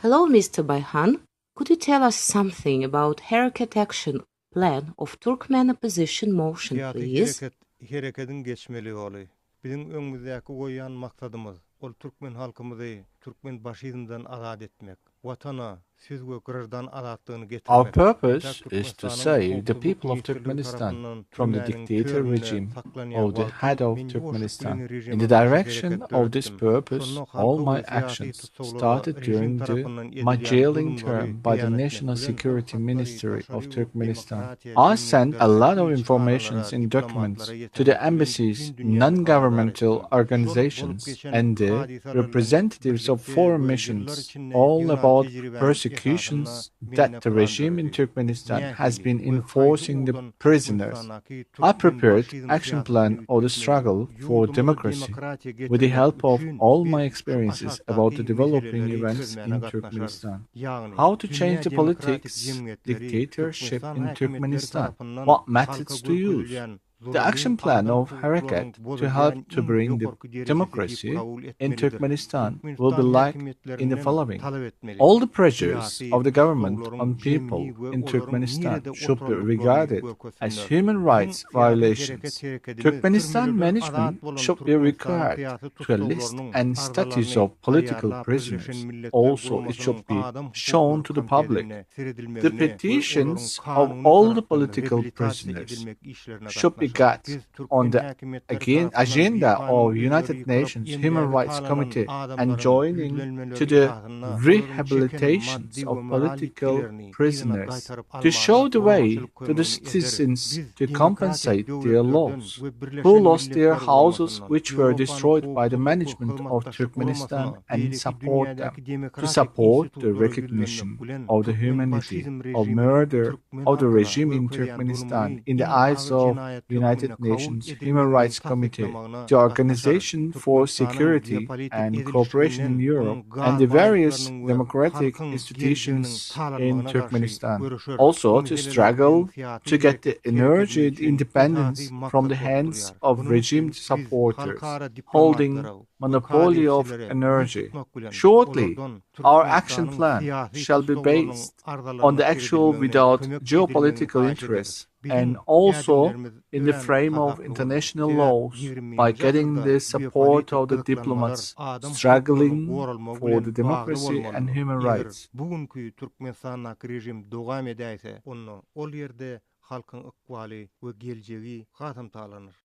Hello, Mr. Bayhan. Could you tell us something about Hereket action plan of Turkmen opposition motion, please? Hereketin geçmeli oly. Bizim öňümüzdäki goýan maksadymyz ol türkmen halkymyzy türkmen başyzyndan azad etmek. Watana süzgü gyrdan azatlygyny getirmek. Our purpose is to save the people of Turkmenistan from the dictator regime of the head of Turkmenistan. In the direction of this purpose, all my actions started during the my jailing term by the National Security Ministry of Turkmenistan. I sent a lot of informations in documents to the embassies, non-governmental organizations, and the representatives of foreign missions, all about persecutions that the regime in Turkmenistan has been enforcing the prisoners. I prepared action plan of the struggle for democracy with the help of all my experiences about the developing events in Turkmenistan. How to change the politics, dictatorship in Turkmenistan, what methods to use. The action plan of Hereket to help to bring the democracy in Turkmenistan will be like in the following. All the pressures of the government on people in Turkmenistan should be regarded as human rights violations. Turkmenistan management should be required to list and status of political prisoners. Also, it should be shown to the public. The petitions of all the political prisoners should be got on the agenda of United Nations Human Rights Committee and joining to the rehabilitations of political prisoners to show the way to the citizens to compensate their loss, who lost their houses which were destroyed by the management of Turkmenistan, and support them, to support the recognition of the humanity of murder of the regime in Turkmenistan in the eyes of United Nations Human Rights Committee, the Organization for Security and Cooperation in Europe, and the various democratic institutions in Turkmenistan. Also, to struggle to get the energy independence from the hands of regime supporters holding monopoly of energy. Shortly, our action plan shall be based on the actual without geopolitical interests, and also in the frame of international laws by getting the support of the diplomats struggling for the democracy and human rights. Bugünkü Türkmenistan'daki rejim dowam edäýse, ol ýerde halkyň ykbaly we geljegi gatym talanır.